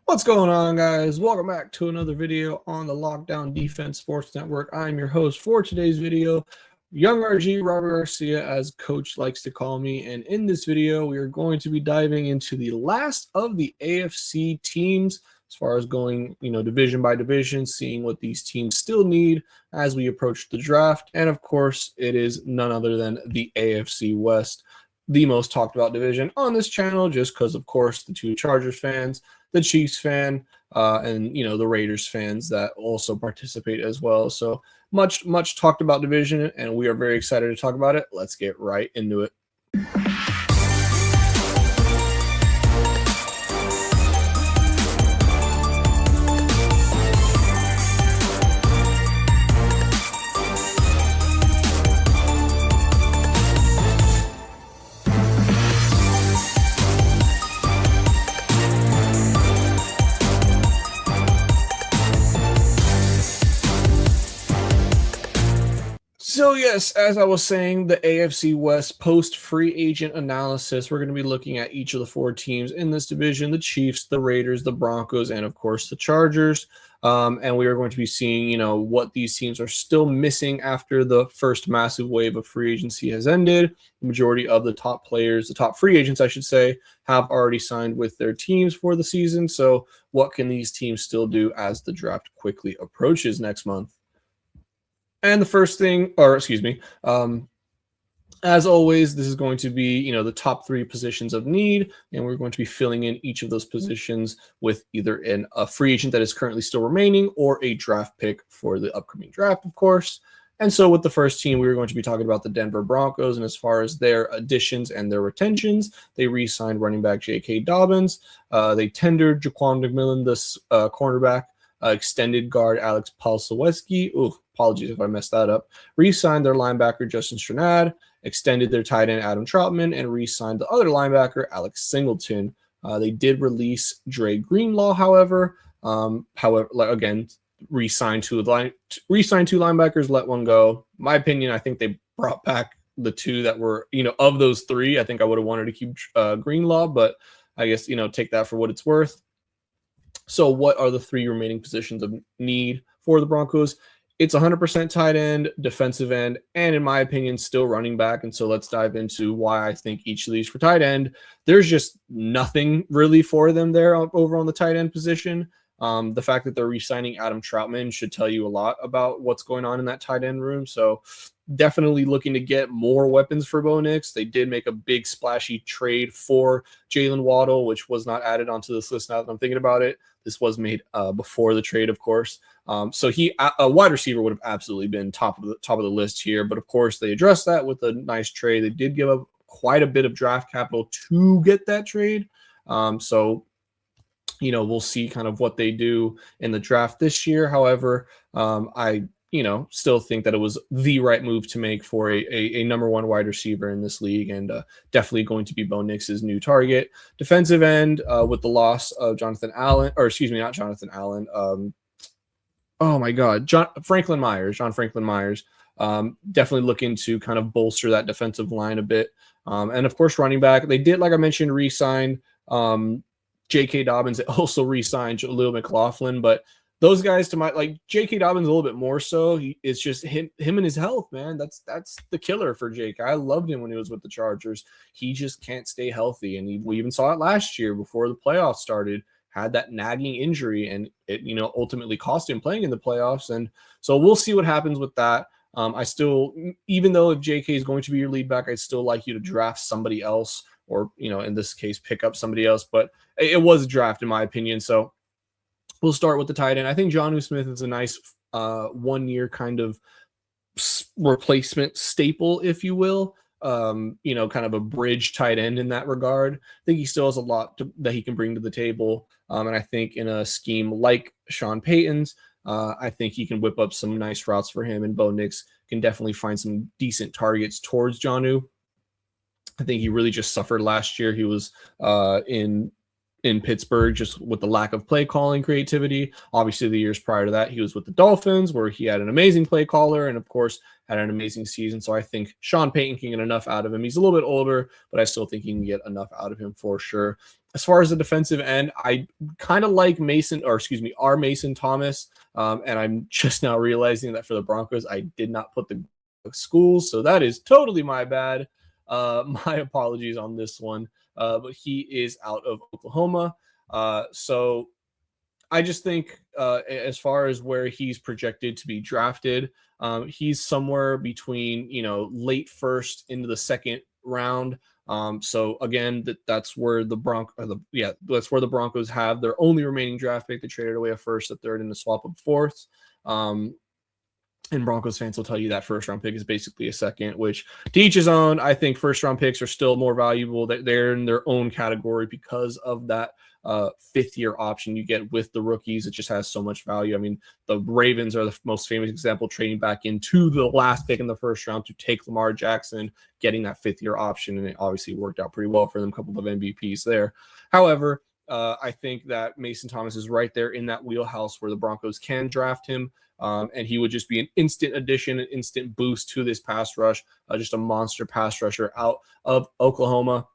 What's going on, guys? Welcome back to another video on the Lockdown Defense Sports Network. I'm your host for today's video, Young RG, Robert Garcia, as Coach likes to call me. And in this video, we are going to be diving into the last of the AFC teams as far as going, division by division, seeing what these teams still need as we approach the draft. And of course, it is none other than the AFC West, the most talked about division on this channel, just because, of course, the two Chargers fans, the Chiefs fan, and the Raiders fans that also participate as well. So much talked about division, and we are very excited to talk about it. Let's get right into it. So yes, as I was saying, the AFC West post-free agent analysis, we're going to be looking at each of the four teams in this division: the Chiefs, the Raiders, the Broncos, and of course the Chargers. And we are going to be seeing, what these teams are still missing after the first massive wave of free agency has ended. The majority of the top players, the top free agents, I should say, have already signed with their teams for the season. So what can these teams still do as the draft quickly approaches next month? And the first thing, as always, this is going to be, the top three positions of need, and we're going to be filling in each of those positions with either a free agent that is currently still remaining or a draft pick for the upcoming draft, of course. And so with the first team, we're going to be talking about the Denver Broncos, and as far as their additions and their retentions, they re-signed running back J.K. Dobbins. They tendered Jaquan McMillan, this cornerback, extended guard Alex Palsawski. Apologies if I messed that up. Re-signed their linebacker Justin Strnad, extended their tight end Adam Troutman, and re-signed the other linebacker Alex Singleton. They did release Dre Greenlaw, however, again, re-signed two linebackers, let one go. My opinion, I think they brought back the two that were, of those three. I think I would have wanted to keep Greenlaw, but I guess, take that for what it's worth. So what are the three remaining positions of need for the Broncos? It's 100% tight end, defensive end, and in my opinion, still running back. And so let's dive into why I think each of these for tight end. There's just nothing really for them there over on the tight end position. The fact that they're re-signing Adam Troutman should tell you a lot about what's going on in that tight end room. So definitely looking to get more weapons for Bo Nix. They did make a big splashy trade for Jalen Waddle, which was not added onto this list now that I'm thinking about it. This was made before the trade, of course. So a wide receiver would have absolutely been top of the list here. But of course, they addressed that with a nice trade. They did give up quite a bit of draft capital to get that trade. So we'll see kind of what they do in the draft this year. However, I still think that it was the right move to make for a number one wide receiver in this league, and definitely going to be Bo Nix's new target. Defensive end, with the loss of Jonathan Allen, or excuse me, not Jonathan Allen. John Franklin Myers. Definitely looking to kind of bolster that defensive line a bit. And of course, running back, they did, like I mentioned, re-sign J.K. Dobbins. They also re-signed Jaleel McLaughlin, but those guys, J.K. Dobbins a little bit more so. It's just him and his health, man. That's the killer for J.K. I loved him when he was with the Chargers. He just can't stay healthy, and we even saw it last year before the playoffs started. Had that nagging injury, and it ultimately cost him playing in the playoffs. And so we'll see what happens with that. I still, even though if J.K. is going to be your lead back, I'd still like you to draft somebody else, or in this case, pick up somebody else. But it was a draft, in my opinion. So we'll start with the tight end. I think Jonnu Smith is a nice 1 year kind of replacement staple, if you will. Kind of a bridge tight end in that regard. I think he still has a lot that he can bring to the table. And I think in a scheme like Sean Payton's, I think he can whip up some nice routes for him, and Bo Nix can definitely find some decent targets towards Jonnu. I think he really just suffered last year. He was in Pittsburgh just with the lack of play calling creativity. Obviously, the years prior to that, he was with the Dolphins, where he had an amazing play caller and, of course, had an amazing season. So I think Sean Payton can get enough out of him. He's a little bit older, but I still think he can get enough out of him for sure. As far as the defensive end, I kind of like our Mason Thomas. And I'm just now realizing that for the Broncos, I did not put the schools. So that is totally my bad. My apologies on this one. But he is out of Oklahoma. So I just think as far as where he's projected to be drafted, he's somewhere between, late first into the second round. So again, that's where the Broncos have their only remaining draft pick. They traded away a first, a third, and a swap of fourths. And Broncos fans will tell you that first round pick is basically a second, which to each his own. I think first round picks are still more valuable. They're in their own category because of that fifth-year option you get with the rookies. It just has so much value. I mean, the Ravens are the most famous example, trading back into the last pick in the first round to take Lamar Jackson, getting that fifth-year option, and it obviously worked out pretty well for them. A couple of MVPs there. However, I think that Mason Thomas is right there in that wheelhouse where the Broncos can draft him. And he would just be an instant addition, an instant boost to this pass rush, just a monster pass rusher out of Oklahoma.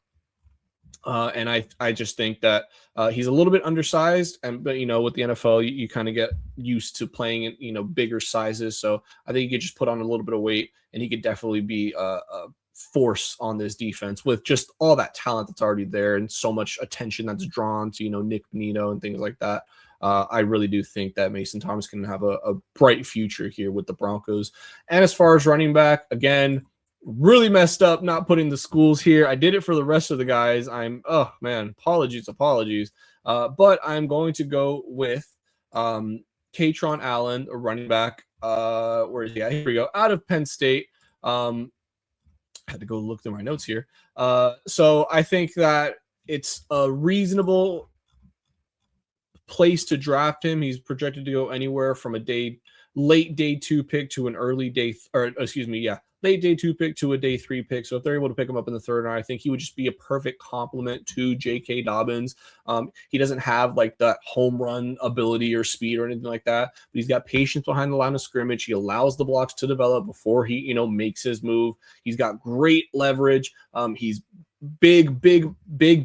And I just think that he's a little bit undersized, but with the NFL, you kind of get used to playing in bigger sizes. So I think he could just put on a little bit of weight, and he could definitely be a force on this defense with just all that talent that's already there and so much attention that's drawn to Nick Bonito and things like that. I really do think that Mason Thomas can have a bright future here with the Broncos. And as far as running back, again, really messed up not putting the schools here. I did it for the rest of the guys. Apologies. But I'm going to go with Katron Allen, a running back. Where is he at? Here we go. Out of Penn State. I had to go look through my notes here. So I think that it's a reasonable place to draft him. He's projected to go anywhere from late day 2 pick to an late day 2 pick to a day 3 pick. So if they're able to pick him up in the third round, I think he would just be a perfect complement to J.K. Dobbins. He doesn't have like that home run ability or speed or anything like that, but he's got patience behind the line of scrimmage. He allows the blocks to develop before he, makes his move. He's got great leverage. He's big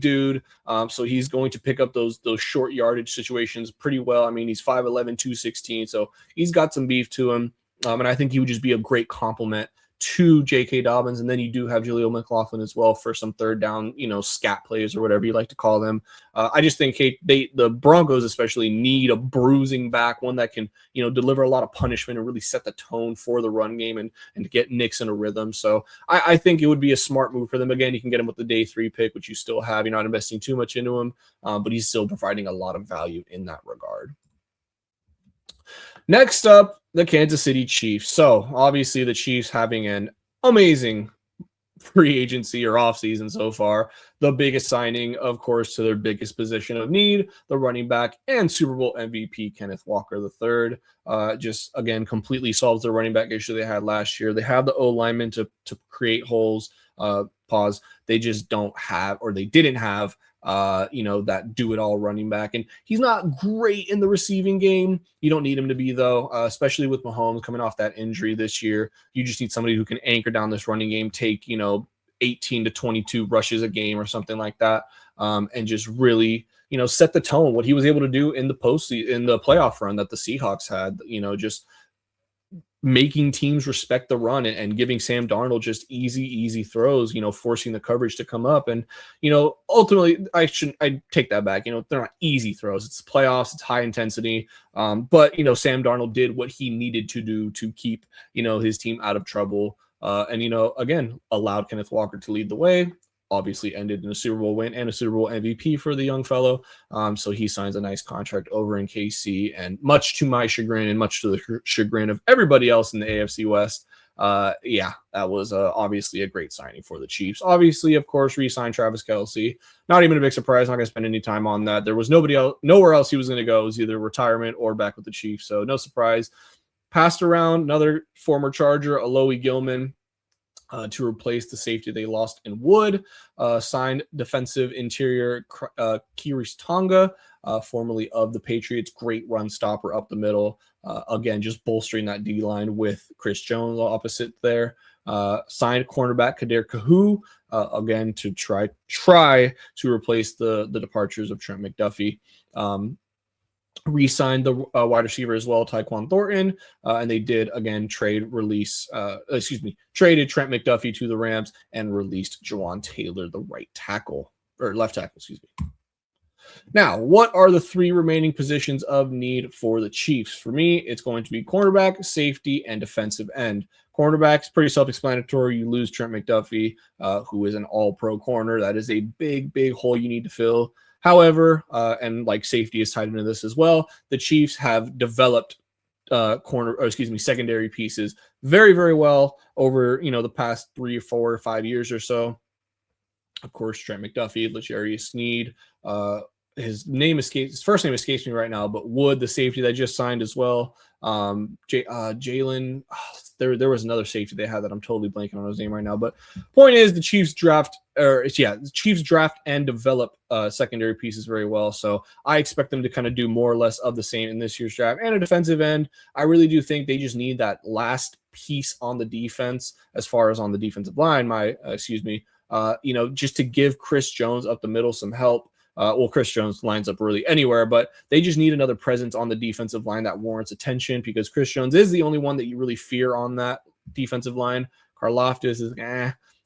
dude. So he's going to pick up those short yardage situations pretty well. I mean, he's 5'11", 216. So he's got some beef to him. And I think he would just be a great complement to J.K. Dobbins. And then you do have Jaleel McLaughlin as well for some third down, scat plays or whatever you like to call them. I just think the Broncos especially need a bruising back, one that can, deliver a lot of punishment and really set the tone for the run game and to get Knicks in a rhythm. So I think it would be a smart move for them. Again, you can get him with the day 3 pick, which you still have. You're not investing too much into him, but he's still providing a lot of value in that regard. Next up, the Kansas City Chiefs. So obviously the Chiefs having an amazing free agency or offseason so far. The biggest signing, of course, to their biggest position of need, the running back and Super Bowl MVP Kenneth Walker III. Just, again, completely solves the running back issue they had last year. They have the O-lineman to create holes. They just don't have, or they didn't have, that do-it-all running back. And he's not great in the receiving game. You don't need him to be, though, especially with Mahomes coming off that injury this year. You just need somebody who can anchor down this running game, take, 18 to 22 rushes a game or something like that, and just really, set the tone. What he was able to do in the playoff run that the Seahawks had, just making teams respect the run and giving Sam Darnold just easy throws, forcing the coverage to come up. And, ultimately I take that back. They're not easy throws. It's playoffs, it's high intensity. But, Sam Darnold did what he needed to do to keep, his team out of trouble. And, again, allowed Kenneth Walker to lead the way. Obviously ended in a Super Bowl win and a Super Bowl MVP for the young fellow. So he signs a nice contract over in KC, and much to my chagrin and much to the chagrin of everybody else in the AFC West, that was obviously a great signing for the Chiefs. Obviously, of course, re-signed Travis Kelce. Not even a big surprise. Not going to spend any time on that. There was nowhere else he was going to go. It was either retirement or back with the Chiefs. So no surprise. Passed around another former Charger, Alohi Gilman, to replace the safety they lost in Wood. Signed defensive interior Kiris Tonga, formerly of the Patriots. Great run stopper up the middle. Again, just bolstering that D-line with Chris Jones opposite there. signed cornerback Kader Kahu, again, to try to replace the departures of Trent McDuffie. Re-signed the wide receiver as well, Tyquan Thornton, and they did again traded Trent McDuffie to the Rams and released Jawan Taylor, the left tackle, Now, what are the three remaining positions of need for the Chiefs? For me, it's going to be cornerback, safety, and defensive end. Cornerback's pretty self-explanatory. You lose Trent McDuffie, who is an all-pro corner. That is a big, big hole you need to fill. However, and like safety is tied into this as well, the Chiefs have developed secondary pieces very, very well over the past 3, 4, or 5 years or so. Of course, Trent McDuffie, L'Jarius Sneed, his first name escapes me right now, but Wood, the safety that just signed as well. Jalen, there was another safety they had that I'm totally blanking on his name right now. But point is, the Chiefs draft and develop secondary pieces very well. So I expect them to kind of do more or less of the same in this year's draft. And a defensive end, I really do think they just need that last piece on the defense, as far as on the defensive line. Just to give Chris Jones up the middle some help. Chris Jones lines up really anywhere, but they just need another presence on the defensive line that warrants attention, because Chris Jones is the only one that you really fear on that defensive line. Karlaftis is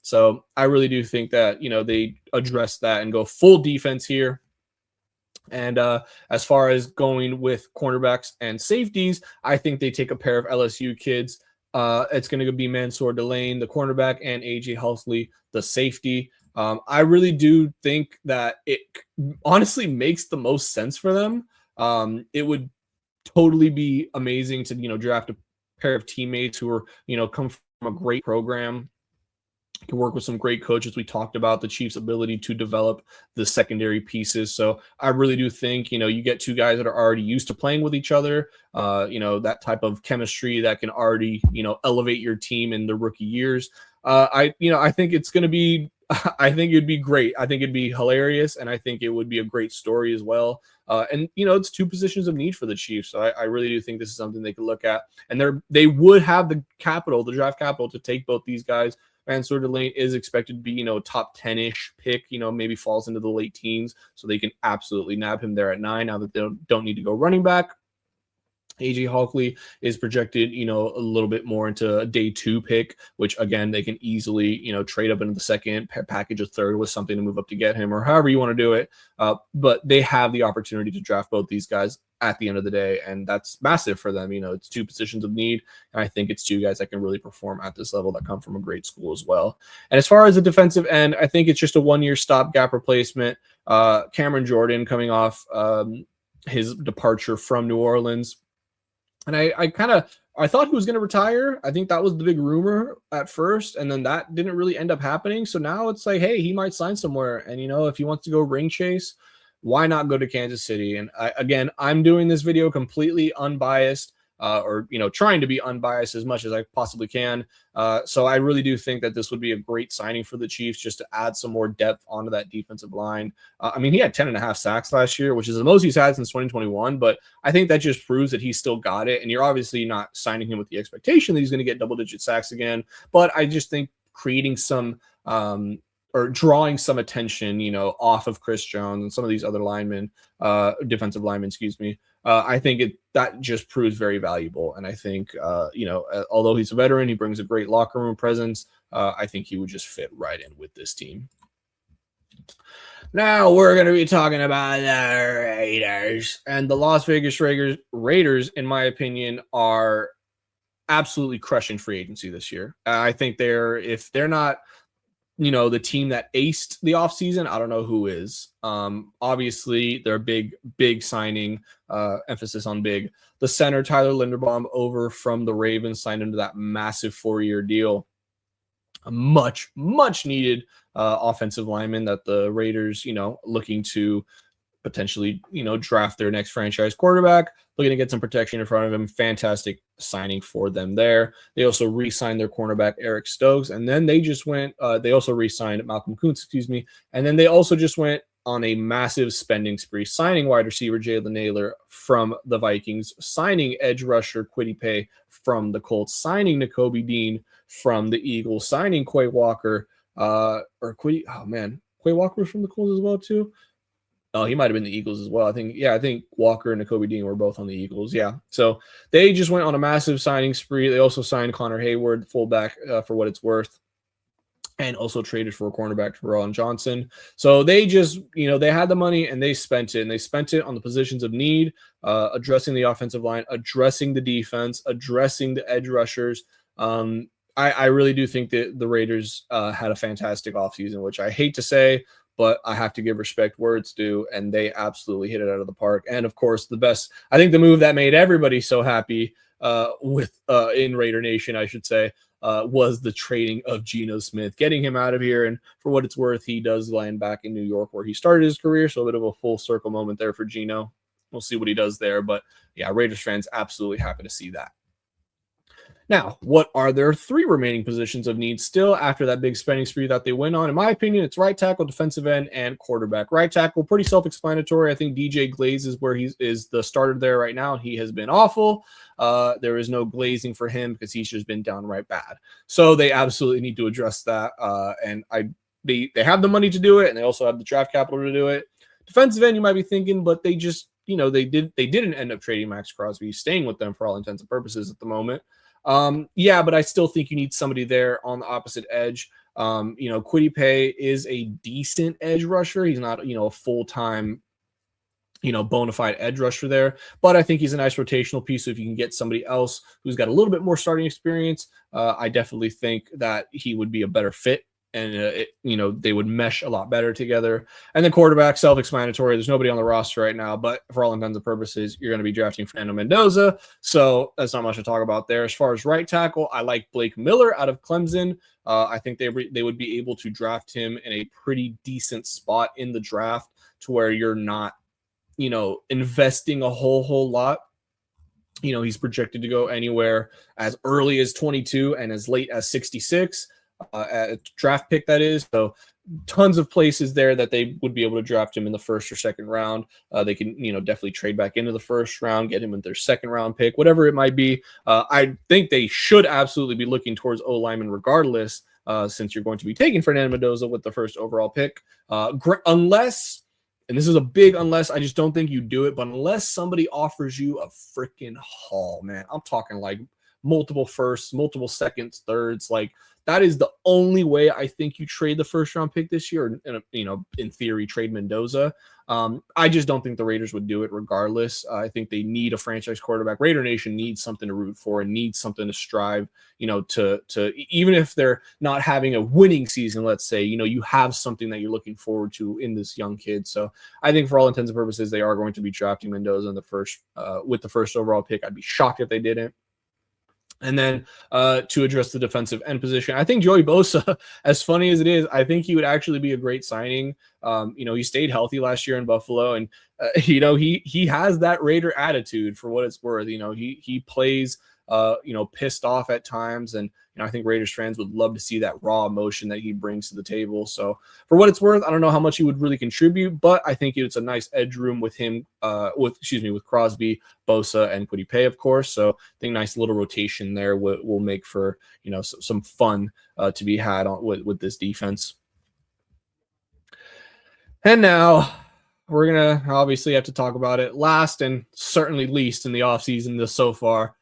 So I really do think that, they address that and go full defense here. And as far as going with cornerbacks and safeties, I think they take a pair of LSU kids. It's going to be Mansour Delane, the cornerback, and AJ Huxley, the safety. I really do think that it honestly makes the most sense for them. It would totally be amazing to, draft a pair of teammates who are, come from a great program, can work with some great coaches. We talked about the Chiefs' ability to develop the secondary pieces. So I really do think, you get two guys that are already used to playing with each other, that type of chemistry that can already, elevate your team in the rookie years. I think it's going to be, I think it'd be great. I think it'd be hilarious, and I think it would be a great story as well. It's two positions of need for the Chiefs. So I really do think this is something they could look at. And they would have the draft capital to take both these guys. Mansour Delane is expected to be, top 10-ish pick, maybe falls into the late teens. So they can absolutely nab him there at 9 now that they don't need to go running back. AJ Hawkley is projected, a little bit more into a day 2 pick, which again, they can easily, trade up into the second, package a third with something to move up to get him, or however you want to do it. But they have the opportunity to draft both these guys at the end of the day, and that's massive for them. It's two positions of need, and I think it's two guys that can really perform at this level that come from a great school as well. And as far as the defensive end, I think it's just a 1-year stopgap replacement. Cameron Jordan coming off his departure from New Orleans. And I thought he was going to retire. I think that was the big rumor at first, and then that didn't really end up happening. So now it's like, hey, he might sign somewhere. And, if he wants to go ring chase, why not go to Kansas City? And I'm doing this video completely unbiased, trying to be unbiased as much as I possibly can. So I really do think that this would be a great signing for the Chiefs, just to add some more depth onto that defensive line. He had 10.5 sacks last year, which is the most he's had since 2021. But I think that just proves that he's still got it. And you're obviously not signing him with the expectation that he's going to get double-digit sacks again. But I just think creating some or drawing some attention, off of Chris Jones and some of these other linemen, defensive linemen, I think that just proves very valuable. And I think, although he's a veteran, he brings a great locker room presence. I think he would just fit right in with this team. Now we're going to be talking about the Raiders. And the Las Vegas Raiders, in my opinion, are absolutely crushing free agency this year. I think if they're not, the team that aced the offseason, I don't know who is. Obviously, they're a big signing, emphasis on big. The center, Tyler Linderbaum, over from the Ravens, signed into that massive 4-year deal. A much, much needed offensive lineman that the Raiders, looking to potentially, draft their next franchise quarterback, looking to get some protection in front of him. Fantastic signing for them there. They also re-signed their cornerback, Eric Stokes, and then they just went, they also re-signed Malcolm Kuntz, and then they also just went on a massive spending spree, signing wide receiver Jalen Naylor from the Vikings, signing edge rusher Kwity Paye from the Colts, signing Nakobe Dean from the Eagles, signing Quay Walker, Quay Walker was from the Colts as well too. Oh, he might have been the Eagles as well. I think Walker and Nakobe Dean were both on the Eagles. Yeah. So they just went on a massive signing spree. They also signed Connor Hayward, fullback, for what it's worth, and also traded for a cornerback, Ron Johnson. So they just, they had the money and they spent it. And they spent it on the positions of need, addressing the offensive line, addressing the defense, addressing the edge rushers. I really do think that the Raiders had a fantastic offseason, which I hate to say, but I have to give respect where it's due, and they absolutely hit it out of the park. And of course, I think the move that made everybody so happy in Raider Nation, I should say, was the trading of Geno Smith, getting him out of here. And for what it's worth, he does land back in New York where he started his career. So a bit of a full circle moment there for Geno. We'll see what he does there. But yeah, Raiders fans absolutely happy to see that. Now, what are their three remaining positions of need still after that big spending spree that they went on? In my opinion, it's right tackle, defensive end, and quarterback. Right tackle, pretty self-explanatory. I think DJ Glaze is where he is the starter there right now. He has been awful. There is no glazing for him because he's just been downright bad. So they absolutely need to address that. And they have the money to do it, and they also have the draft capital to do it. Defensive end, you might be thinking, but they just, they didn't end up trading Max Crosby. He's staying with them for all intents and purposes at the moment. Yeah, but I still think you need somebody there on the opposite edge. Kwity Paye is a decent edge rusher. He's not, a full-time, bona fide edge rusher there, but I think he's a nice rotational piece. So if you can get somebody else who's got a little bit more starting experience, I definitely think that he would be a better fit. And, they would mesh a lot better together. And the quarterback, self-explanatory. There's nobody on the roster right now, but for all intents and purposes, you're going to be drafting Fernando Mendoza. So that's not much to talk about there. As far as right tackle, I like Blake Miller out of Clemson. I think they would be able to draft him in a pretty decent spot in the draft to where you're not, investing a whole lot. He's projected to go anywhere as early as 22 and as late as 66. At draft pick, that is. So tons of places there that they would be able to draft him in the first or second round. They can, definitely trade back into the first round, get him in their second round pick, whatever it might be. I think they should absolutely be looking towards O-lineman regardless, since you're going to be taking Fernando Mendoza with the first overall pick. Unless, and this is a big unless, I just don't think you do it, but unless somebody offers you a freaking haul, man, I'm talking like multiple firsts, multiple seconds, thirds, like that is the only way I think you trade the first round pick this year. And, in theory, trade Mendoza. I just don't think the Raiders would do it regardless. I think they need a franchise quarterback. Raider Nation needs something to root for and needs something to strive, to even if they're not having a winning season, let's say, you have something that you're looking forward to in this young kid. So I think for all intents and purposes, they are going to be drafting Mendoza in the first, with the first overall pick. I'd be shocked if they didn't. And then to address the defensive end position, I think Joey Bosa, as funny as it is, I think he would actually be a great signing. He stayed healthy last year in Buffalo, and he has that Raider attitude for what it's worth. He plays pissed off at times, and I think Raiders fans would love to see that raw emotion that he brings to the table. So for what it's worth, I don't know how much he would really contribute, but I think it's a nice edge room with him, with Crosby, Bosa, and Kwity Paye, of course. So I think nice little rotation there will make for some fun to be had with this defense. And now we're gonna obviously have to talk about it last and certainly least in the offseason so far.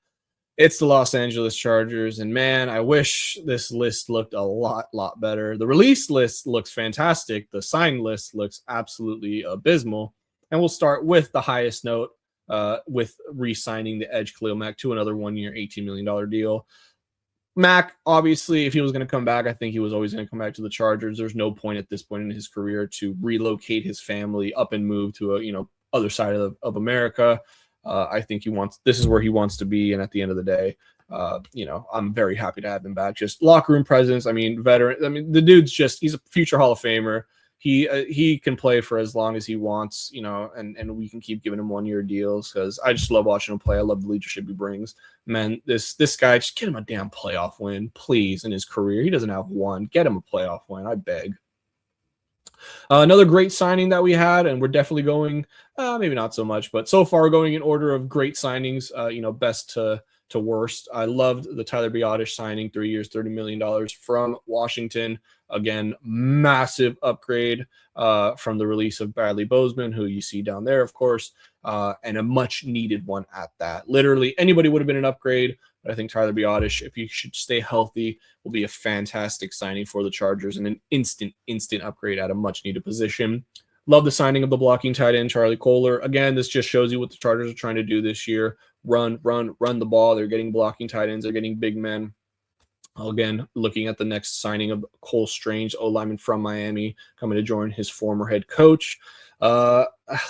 It's the Los Angeles Chargers, and man, I wish this list looked a lot better. The release list looks fantastic. The signed list looks absolutely abysmal. And we'll start with the highest note, with re-signing the edge Khalil Mack to another 1-year, $18 million deal. Mack, obviously, if he was going to come back, I think he was always going to come back to the Chargers. There's no point at this point in his career to relocate his family up and move to a other side of America. I think this is where he wants to be. And at the end of the day, I'm very happy to have him back. Just locker room presence. Veteran. The dude's he's a future Hall of Famer. He can play for as long as he wants, and we can keep giving him 1-year deals because I just love watching him play. I love the leadership he brings. Man, this guy, just get him a damn playoff win, please, in his career. He doesn't have one. Get him a playoff win, I beg. Another great signing that we had, and we're definitely going, maybe not so much, but so far going in order of great signings, best to worst. I loved the Tyler Biadasz signing, 3 years, $30 million from Washington. Again, massive upgrade from the release of Bradley Bozeman, who you see down there, of course, and a much needed one at that. Literally anybody would have been an upgrade, but I think Tyler Biadasz, if he should stay healthy, will be a fantastic signing for the Chargers and an instant upgrade at a much needed position. Love the signing of the blocking tight end, Charlie Kohler. Again, this just shows you what the Chargers are trying to do this year. Run the ball. They're getting blocking tight ends. They're getting big men. Again, looking at the next signing of Cole Strange, O-lineman from Miami, coming to join his former head coach.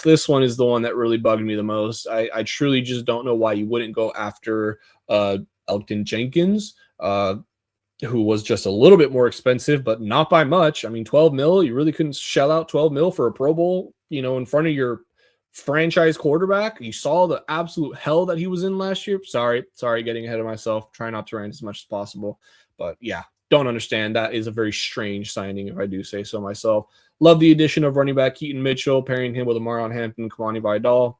This one is the one that really bugged me the most. I truly just don't know why you wouldn't go after Elgton Jenkins, who was just a little bit more expensive, but not by much. I mean, 12 mil, you really couldn't shell out 12 mil for a Pro Bowl, in front of your franchise quarterback. You saw the absolute hell that he was in last year. Sorry, getting ahead of myself. Try not to rant as much as possible. But yeah, don't understand. That is a very strange signing, if I do say so myself. Love the addition of running back Keaton Mitchell, pairing him with Amarion Hampton and Kamani Vidal.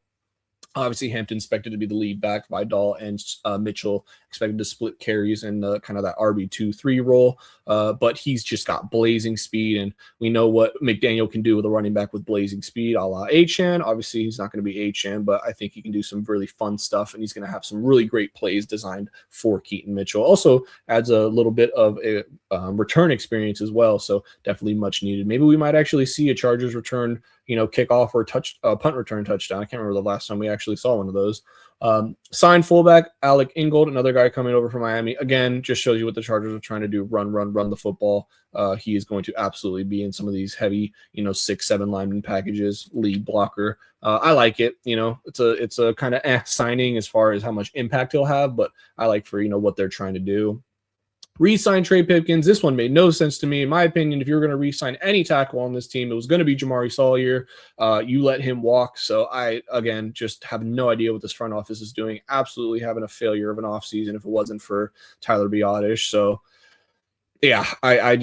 Obviously, Hampton expected to be the lead back. Vidal and Mitchell expected to split carries in kind of that RB2-3 role. But he's just got blazing speed, and we know what McDaniel can do with a running back with blazing speed, a la Achane. Obviously, he's not going to be Achane, but I think he can do some really fun stuff, and he's going to have some really great plays designed for Keaton Mitchell. Also adds a little bit of a return experience as well, so definitely much needed. Maybe we might actually see a Chargers return, kickoff or punt return touchdown. I can't remember the last time we actually saw one of those. Signed fullback Alec Ingold, another guy coming over from Miami. Again, just shows you what the Chargers are trying to do: run the football. He is going to absolutely be in some of these heavy, 6-7 lineman packages, lead blocker. I like it. It's a kind of signing as far as how much impact he'll have, but I like for what they're trying to do. Re-sign Trey Pipkins. This one made no sense to me. In my opinion, if you were going to re-sign any tackle on this team, it was going to be Jamari Salyer. You let him walk. So I, again, just have no idea what this front office is doing. Absolutely having a failure of an offseason if it wasn't for Tyler Biadasz. So, yeah, I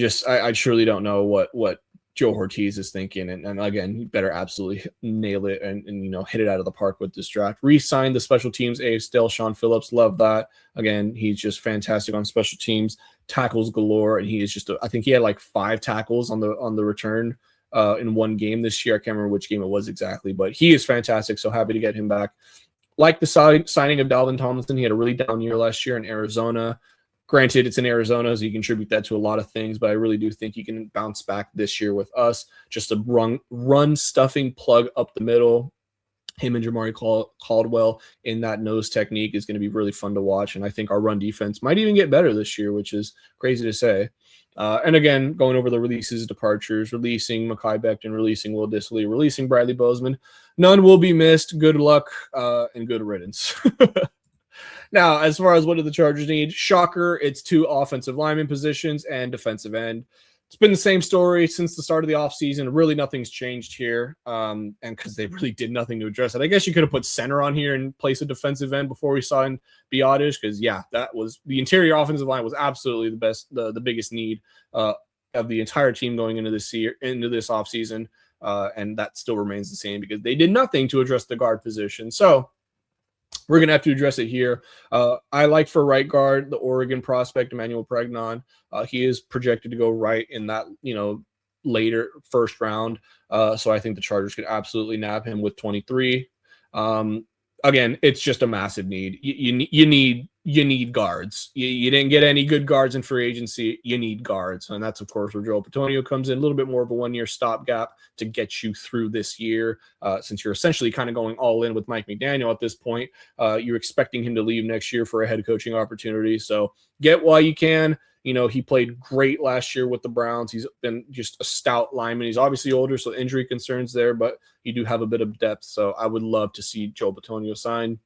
truly don't know what Joe Ortiz is thinking. And again, you better absolutely nail it and hit it out of the park with this draft. Re-signed the special teams ace, Del'Shawn Phillips. Love that. Again, he's just fantastic on special teams, tackles galore, and he is just I think he had like 5 tackles on the return in one game this year. I can't remember which game it was exactly, but he is fantastic. So happy to get him back. Like the signing of Dalvin Tomlinson. He had a really down year last year in Arizona. Granted, it's in Arizona, so you contribute that to a lot of things, but I really do think he can bounce back this year with us. Just a run stuffing plug up the middle. Him and Jamari Caldwell in that nose technique is going to be really fun to watch, and I think our run defense might even get better this year, which is crazy to say. And again, going over the releases, departures, releasing Mekhi Becton, releasing Will Dissly, releasing Bradley Bozeman. None will be missed. Good luck and good riddance. Now, as far as what do the Chargers need? Shocker, it's 2 offensive lineman positions and defensive end. It's been the same story since the start of the offseason. Really, nothing's changed here, and because they really did nothing to address it. I guess you could have put center on here in place of defensive end before we signed Biadasz, because, yeah, that was the interior offensive line was absolutely the best, the biggest need of the entire team going into this offseason, and that still remains the same because they did nothing to address the guard position. So we're going to have to address it here. I like for right guard, the Oregon prospect, Emmanuel Pregnon. He is projected to go right in that, later first round. So I think the Chargers could absolutely nab him with 23. Again, it's just a massive need. You need guards. You didn't get any good guards in free agency. You need guards. And that's, of course, where Joel Bitonio comes in. A little bit more of a one-year stopgap to get you through this year. Since you're essentially kind of going all in with Mike McDaniel at this point, you're expecting him to leave next year for a head coaching opportunity. So get while you can. He played great last year with the Browns. He's been just a stout lineman. He's obviously older, so injury concerns there, but you do have a bit of depth. So I would love to see Joel Bitonio sign.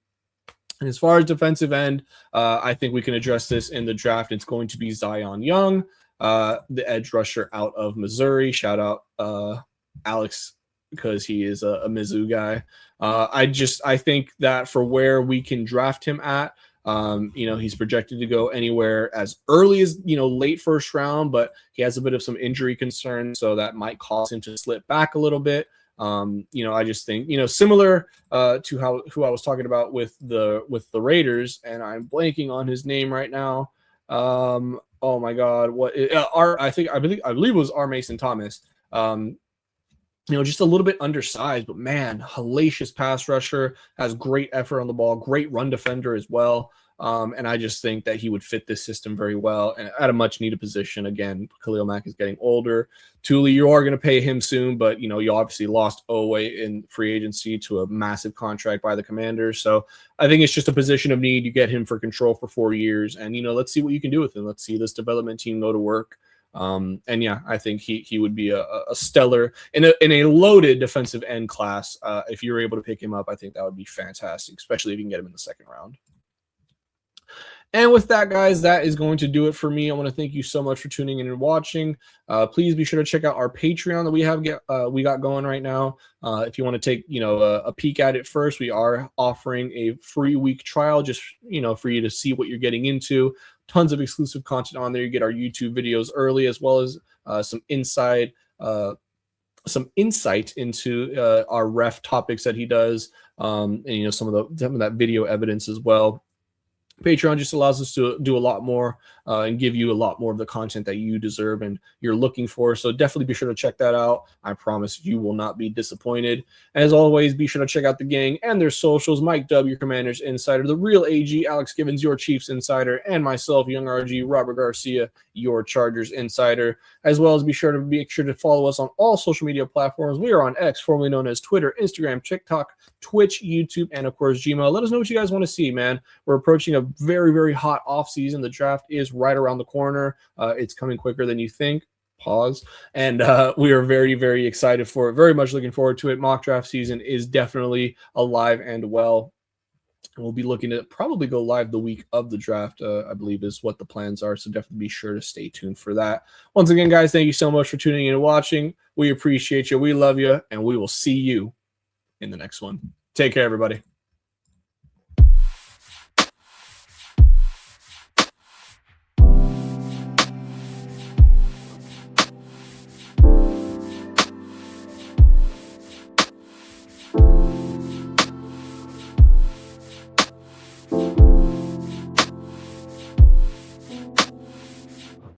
And as far as defensive end, I think we can address this in the draft. It's going to be Zion Young, the edge rusher out of Missouri. Shout out Alex, because he is a Mizzou guy. I think that for where we can draft him at, He's projected to go anywhere as early as, late first round, but he has a bit of some injury concerns, so that might cause him to slip back a little bit. I just think, similar to who I was talking about with the Raiders, and I'm blanking on his name right now. Oh my God, I believe it was R. Mason Thomas. Just a little bit undersized, but man, hellacious pass rusher, has great effort on the ball, great run defender as well. And I just think that he would fit this system very well and at a much needed position. Again, Khalil Mack is getting older. Thule, you are going to pay him soon, but you obviously lost Owe in free agency to a massive contract by the Commanders. So I think it's just a position of need. You get him for control for 4 years, and let's see what you can do with him. Let's see this development team go to work. I think he would be a stellar in a loaded defensive end class. If you're able to pick him up, I think that would be fantastic, especially if you can get him in the second round. And with that, guys, that is going to do it for me. I want to thank you so much for tuning in and watching. Please be sure to check out our Patreon that we got going right now. If you want to take a peek at it first, we are offering a free week trial just for you to see what you're getting into. Tons of exclusive content on there. You get our YouTube videos early, as well as some insight into our ref topics that he does, and some of that video evidence as well. Patreon just allows us to do a lot more and give you a lot more of the content that you deserve and you're looking for. So definitely be sure to check that out. I promise you will not be disappointed. As always, be sure to check out the gang and their socials. Mike W, your Commanders Insider, the real AG, Alex Givens, your Chiefs Insider, and myself, Young RG, Robert Garcia, your Chargers Insider. As well as be sure to follow us on all social media platforms. We are on X, formerly known as Twitter, Instagram, TikTok, Twitch, YouTube, and of course Gmail. Let us know what you guys want to see, man. We're approaching a very, very hot off season. The draft is right around the corner. It's coming quicker than you think. Pause. And we are very, very excited for it. Very much looking forward to it. Mock draft season is definitely alive and well. We'll be looking to probably go live the week of the draft, I believe is what the plans are. So definitely be sure to stay tuned for that. Once again, guys, thank you so much for tuning in and watching. We appreciate you. We love you. And we will see you in the next one. Take care, everybody.